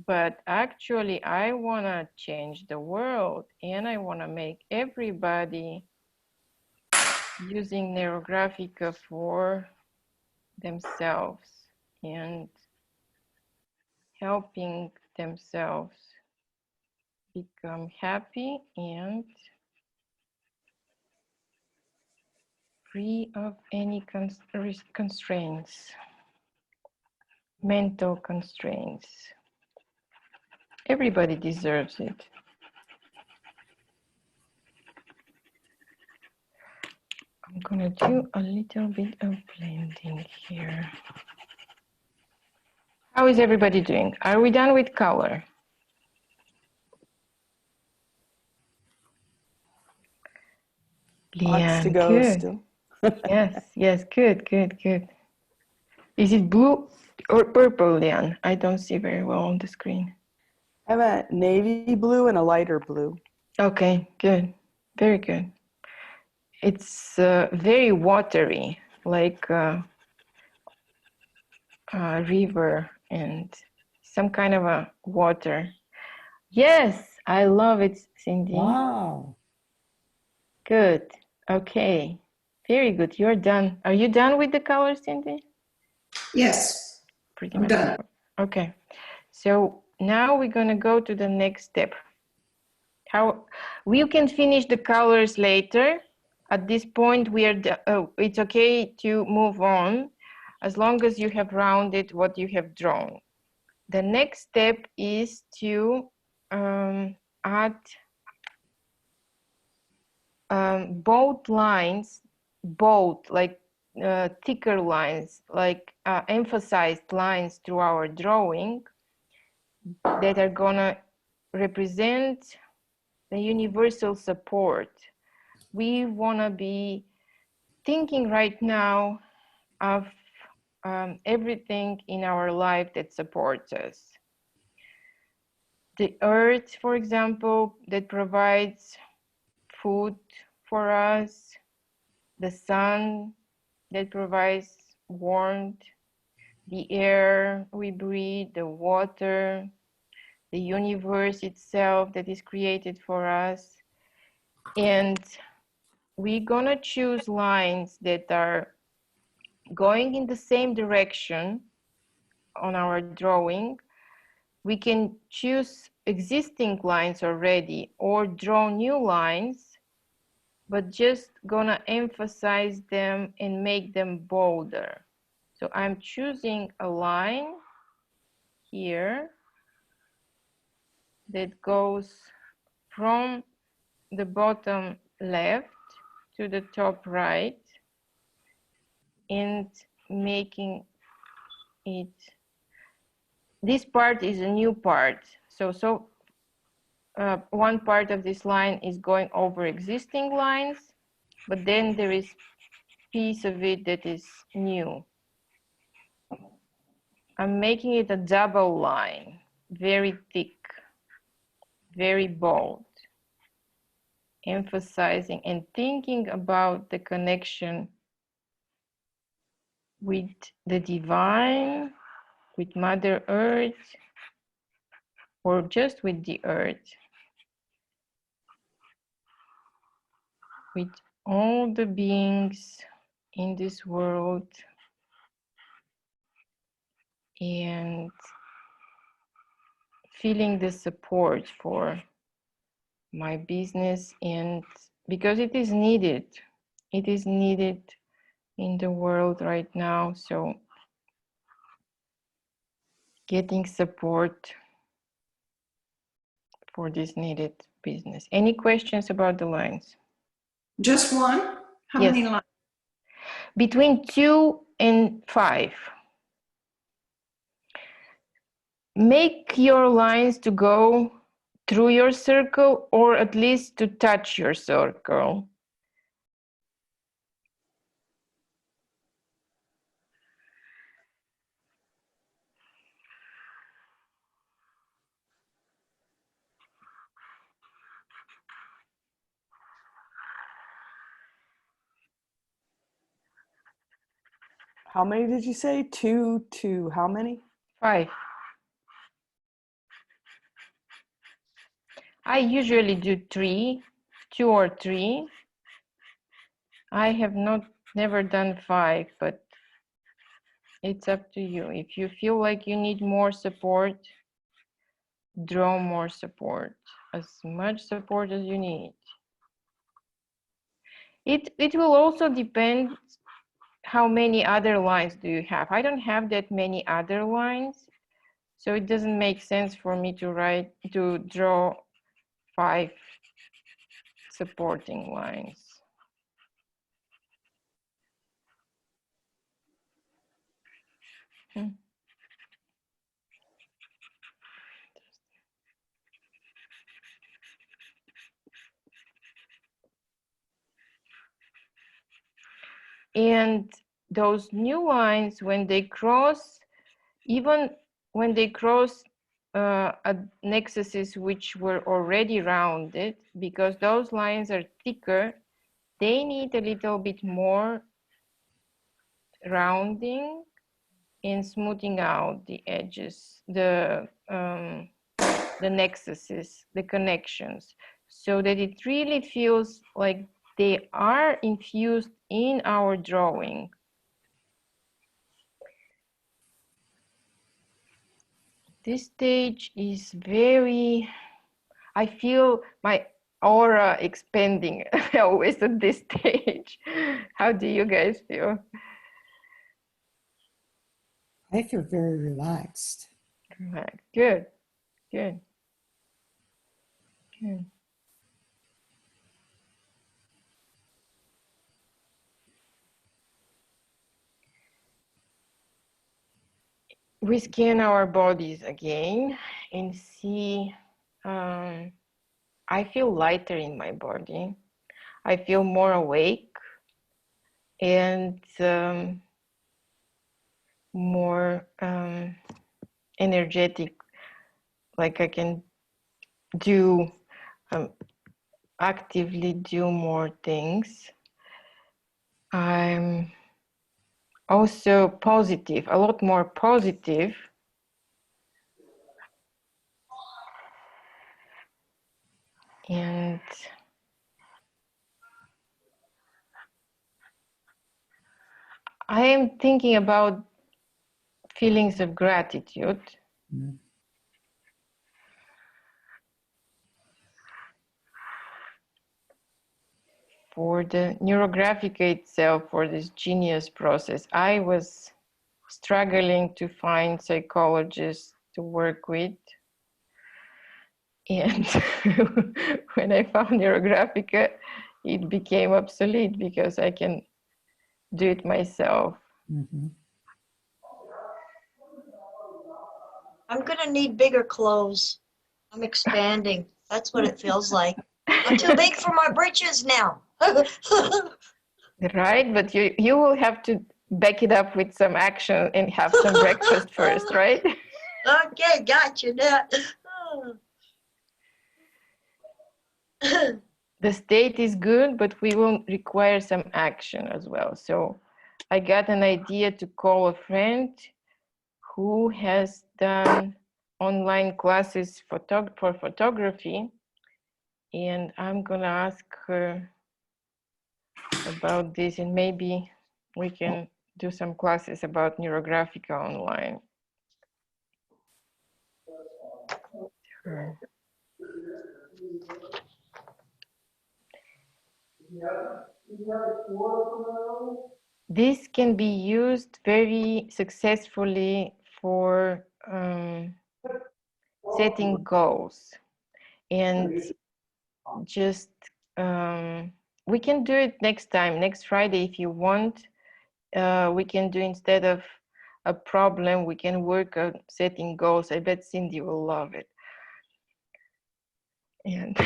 but actually I want to change the world, and I want to make everybody using Neurographica for themselves and helping themselves become happy and free of any constraints, mental constraints. Everybody deserves it. I'm gonna do a little bit of blending here. How is everybody doing? Are we done with color? Lots to Leanne, go good. still. Yes, good. Is it blue or purple, Leanne? I don't see very well on the screen. I have a navy blue and a lighter blue. Okay, good. Very good. It's very watery, like a river and some kind of a water. Yes, I love it, Cindy. Wow. Good. Okay. Very good. You're done. Are you done with the colors, Cindy? Yes, Pretty I'm much. done. Okay. So now we're going to go to the next step. How we can finish the colors later. At this point, it's okay to move on as long as you have rounded what you have drawn. The next step is to add both lines, both, like thicker lines, like emphasized lines through our drawing that are gonna represent the universal support. We wanna be thinking right now of everything in our life that supports us. The earth, for example, that provides food for us, the sun that provides warmth, the air we breathe, the water, the universe itself that is created for us. And we're gonna choose lines that are going in the same direction on our drawing. We can choose existing lines already or draw new lines, but just gonna emphasize them and make them bolder. So I'm choosing a line here that goes from the bottom left to the top right and making it, this part is a new part. So one part of this line is going over existing lines, but then there is piece of it that is new. I'm making it a double line, very thick, very bold, emphasizing and thinking about the connection with the divine, with Mother Earth, or just with the earth, with all the beings in this world, and feeling the support for my business, and because it is needed in the world right now. So getting support for this needed business. Any questions about the lines? Just one? How Yes. many lines? Between 2 and 5. Make your lines to go through your circle, or at least to touch your circle. How many did you say? 2 to how many? 5. I usually do 3, 2 or 3. I have never done 5, but it's up to you. If you feel like you need more support, draw more support, as much support as you need. It will also depend how many other lines do you have. I don't have that many other lines, so it doesn't make sense for me to draw 5 supporting lines. And those new lines, when they cross, even when they cross nexuses which were already rounded, because those lines are thicker, they need a little bit more rounding and smoothing out the edges, the nexuses, the connections, so that it really feels like they are infused in our drawing. This stage is very, I feel my aura expanding always at this stage. How do you guys feel? I feel very relaxed. Good, good, good. we scan our bodies again and see, I feel lighter in my body. I feel more awake and more energetic, like I can do, actively do more things. I'm also positive, a lot more positive. And I am thinking about feelings of gratitude. Mm. For the Neurographica itself, for this genius process. I was struggling to find psychologists to work with. And when I found Neurographica, it became obsolete because I can do it myself. Mm-hmm. I'm gonna need bigger clothes. I'm expanding. That's what it feels like. I'm too big for my britches now. Right, but you will have to back it up with some action and have some breakfast first, right? Okay, gotcha now. The state is good, but we will require some action as well. So I got an idea to call a friend who has done online classes for photography, and I'm gonna ask her about this, and maybe we can do some classes about Neurographica online. Sure. This can be used very successfully for setting goals, and just we can do it next time, next Friday, if you want. We can do, instead of a problem, we can work on setting goals. I bet Cindy will love it. And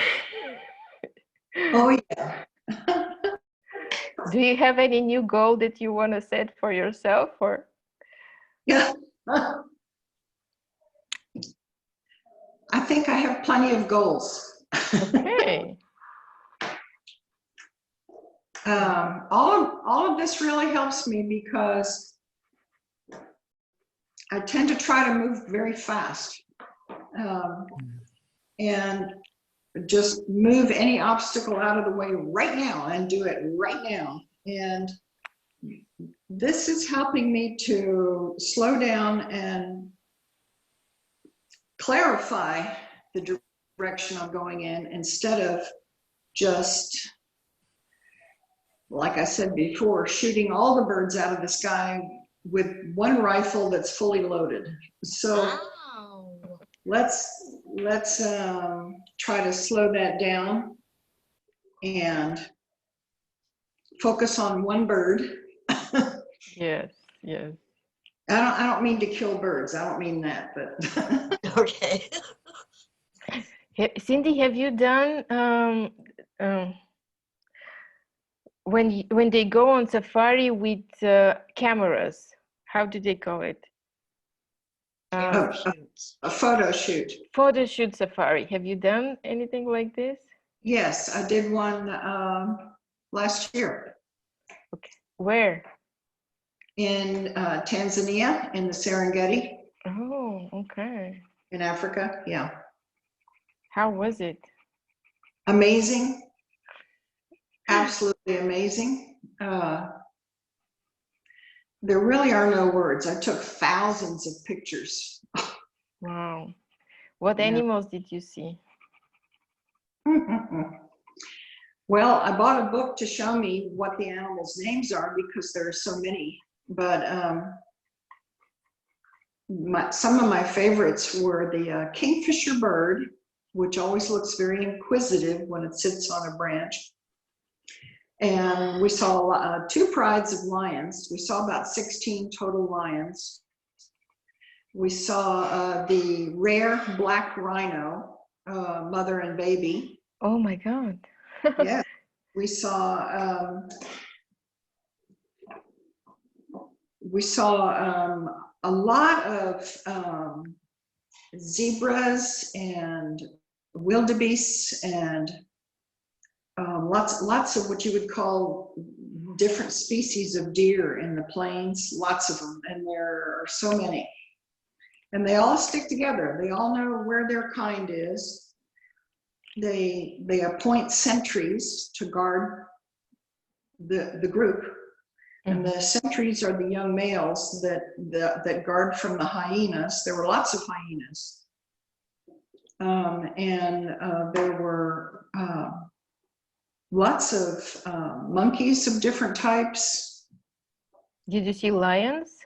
Oh, yeah. do you have any new goal that you want to set for yourself, or? Yeah. I think I have plenty of goals. Okay. All of this really helps me because I tend to try to move very fast and just move any obstacle out of the way right now and do it right now. And this is helping me to slow down and clarify the direction I'm going in, instead of just, like I said before, shooting all the birds out of the sky with one rifle that's fully loaded. So Wow. let's try to slow that down and focus on one bird. Yes, yes. I don't mean to kill birds. I don't mean that, but Okay. Cindy, have you done when they go on safari with cameras? How do they call it? Camera shoots. a photo shoot. Photo shoot safari. Have you done anything like this? Yes, I did one last year. Okay. Where? In Tanzania, in the Serengeti, Oh, okay. in Africa. Yeah. How was it? Amazing. Absolutely amazing. There really are no words. I took thousands of pictures. Wow. What Yeah. animals did you see? Well, I bought a book to show me what the animals' names are because there are so many. But some of my favorites were the kingfisher bird, which always looks very inquisitive when it sits on a branch. And we saw 2 prides of lions. We saw about 16 total lions. We saw the rare black rhino, mother and baby. Oh my God. Yeah, we saw a lot of zebras and wildebeests and lots of what you would call different species of deer in the plains, lots of them, and there are so many. And they all stick together. They all know where their kind is. They appoint sentries to guard the group. And the sentries are the young males that guard from the hyenas. There were lots of hyenas. There were lots of monkeys of different types. Did you see lions?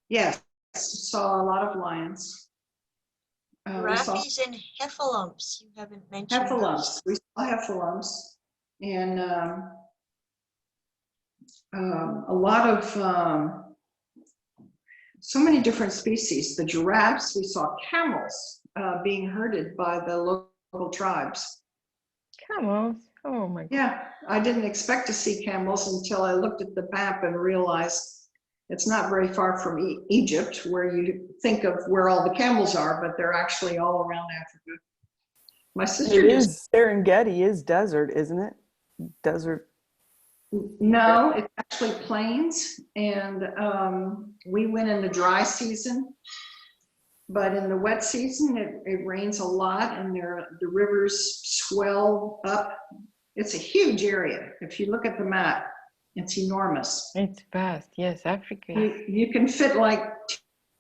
Yes, saw a lot of lions. Giraffes and heffalumps. You haven't mentioned Heffalumps. those. We saw heffalumps. And a lot of so many different species. The giraffes, we saw camels being herded by the local tribes. Camels? Oh my God. Yeah, I didn't expect to see camels until I looked at the map and realized it's not very far from Egypt, where you think of where all the camels are, but they're actually all around Africa. My sister It just is Serengeti is desert, isn't it? Desert. No, it's actually plains, and we went in the dry season, but in the wet season, it rains a lot, and the rivers swell up. It's a huge area. If you look at the map, it's enormous. It's vast. Yes, Africa. You can fit like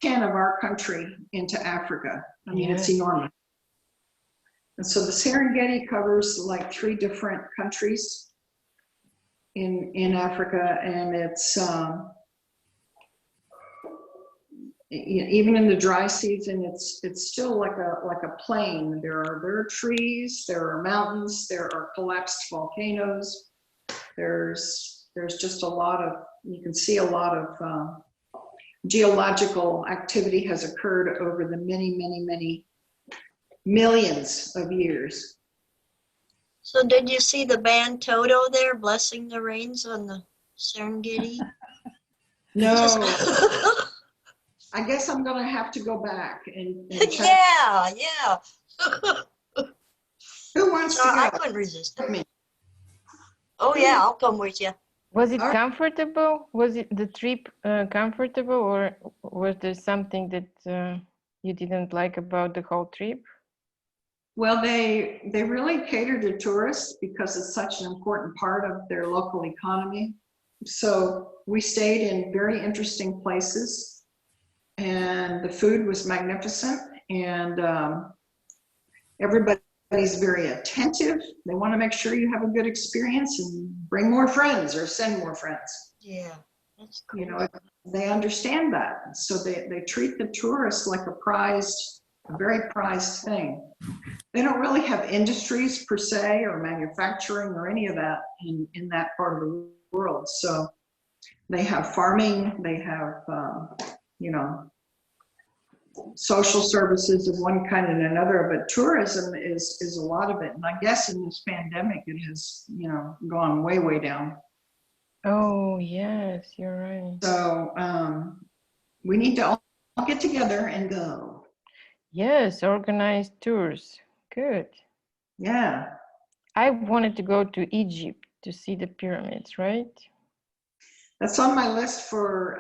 10 of our country into Africa. I mean, it's enormous. And so the Serengeti covers like 3 different countries in Africa, and it's even in the dry season, it's still like a plain. There are trees, there are mountains, there are collapsed volcanoes. There's just a lot of, you can see a lot of geological activity has occurred over the many millions of years. So did you see the band Toto there blessing the rains on the Serengeti? No, Just- I guess I'm gonna have to go back and check. yeah. Who wants So to I go? couldn't resist With it. me? Oh yeah, I'll come with you. Was it All right. comfortable? Was it the trip comfortable, or was there something that you didn't like about the whole trip? Well, they really cater to tourists because it's such an important part of their local economy. So we stayed in very interesting places, and the food was magnificent, and everybody's very attentive. They want to make sure you have a good experience and bring more friends or send more friends. Yeah, that's cool. You know, they understand that. So they treat the tourists like a very prized thing. They don't really have industries per se or manufacturing or any of that in that part of the world. So they have farming, they have, you know, social services of one kind and another, but tourism is a lot of it. And I guess in this pandemic, it has, you know, gone way down. Oh, yes, you're right. So we need to all get together and go. Yes, organized tours. Good. Yeah. I wanted to go to Egypt to see the pyramids, right? That's on my list for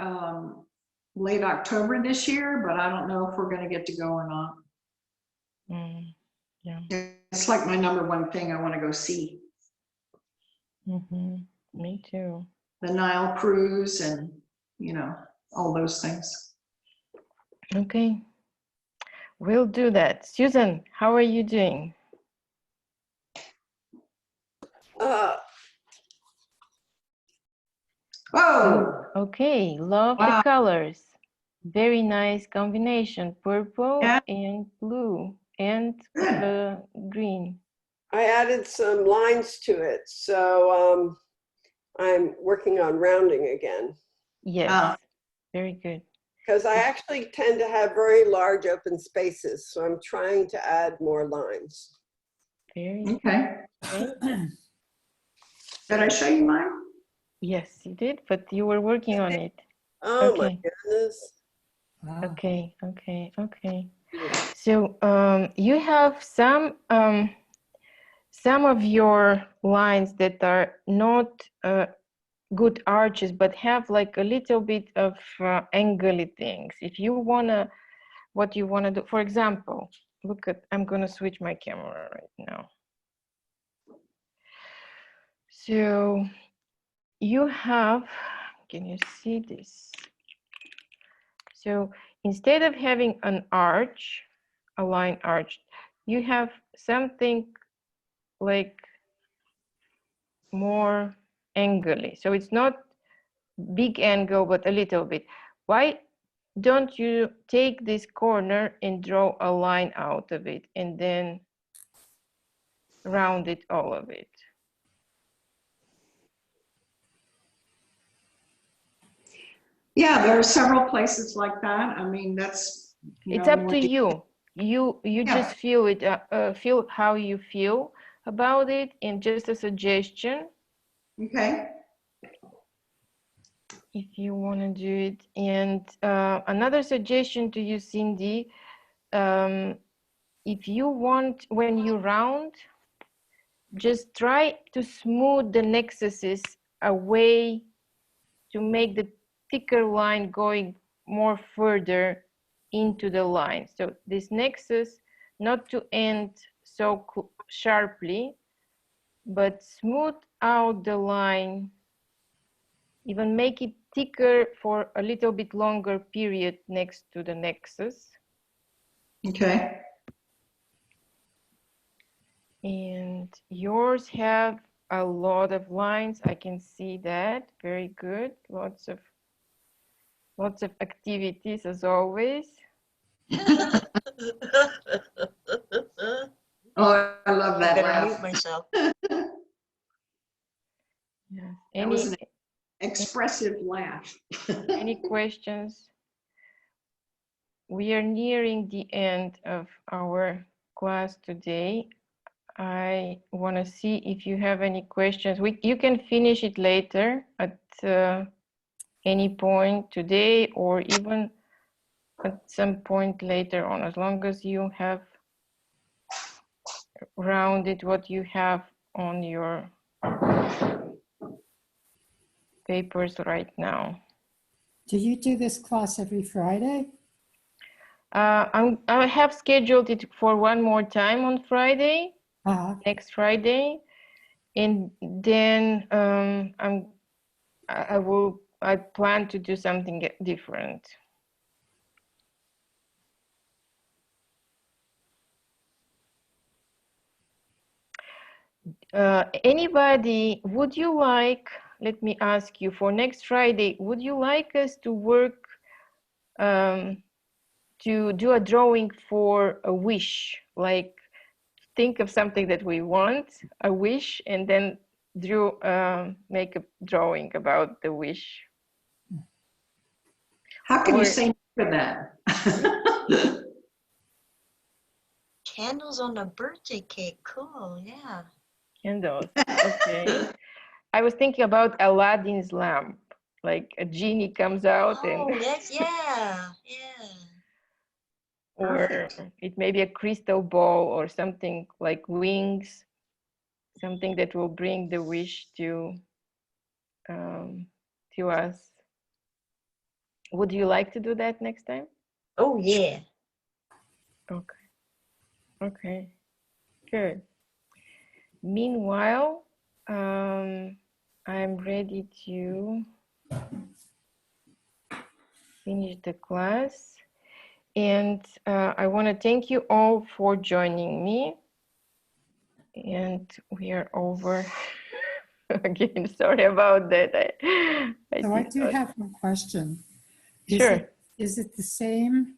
late October this year, but I don't know if we're going to get to go or not. Yeah. It's like my #1 thing I want to go see. Me too. The Nile cruise and, you know, all those things. Okay. We'll do that. Susan, how are you doing? Oh, Okay, love wow. the colors. Very nice combination, purple Yeah. and blue and green. I added some lines to it, so I'm working on rounding again. Yes, very good. Because I actually tend to have very large open spaces, so I'm trying to add more lines. Very Okay. okay. Did I show you mine? Yes, you did, but you were working on it. Oh my Okay. goodness. Wow. Okay. So you have some of your lines that are not good arches, but have like a little bit of angly things. If you wanna, what you wanna do, for example, look at, I'm gonna switch my camera right now. So you have, can you see this? So instead of having an arch, a line arch, you have something like more angly. So it's not big angle, but a little bit. Why don't you take this corner and draw a line out of it and then round it, all of it? Yeah, there are several places like that. I mean, that's, you It's know, up to you. You Yeah. just feel it, feel how you feel about it, and just a suggestion Okay. if you want to do it. And another suggestion to you, Cindy, if you want, when you round, just try to smooth the nexuses away to make the thicker line going more further into the line. So this nexus, not to end so sharply, but smooth out the line, even make it thicker for a little bit longer period next to the nexus. Okay. And yours have a lot of lines. I can see that. Very good. Lots of activities as always. Oh, I love I that better laugh. mute myself. Yes. That was an expressive laugh. Any questions? We are nearing the end of our class today. I want to see if you have any questions. You can finish it later at any point today, or even at some point later on, as long as you have rounded what you have on your papers right now. Do you do this class every Friday? I have scheduled it for one more time on Friday, next Friday, and then I plan to do something different. Anybody, would you like, let me ask you, for next Friday, would you like us to work to do a drawing for a wish? Like, think of something that we want, a wish, and then make a drawing about the wish. How can you say no to that? Candles on a birthday cake. Cool. Yeah. Candles. Okay. I was thinking about Aladdin's lamp, like a genie comes out Oh, and that's, yeah. Yeah. or it may be a crystal ball or something like wings, something that will bring the wish to us. Would you like to do that next time? Oh, yeah. Okay. Okay. Good. Meanwhile, I'm ready to finish the class. And I want to thank you all for joining me. And we are over again. Sorry about that. So I do have one question. Sure. Is it the same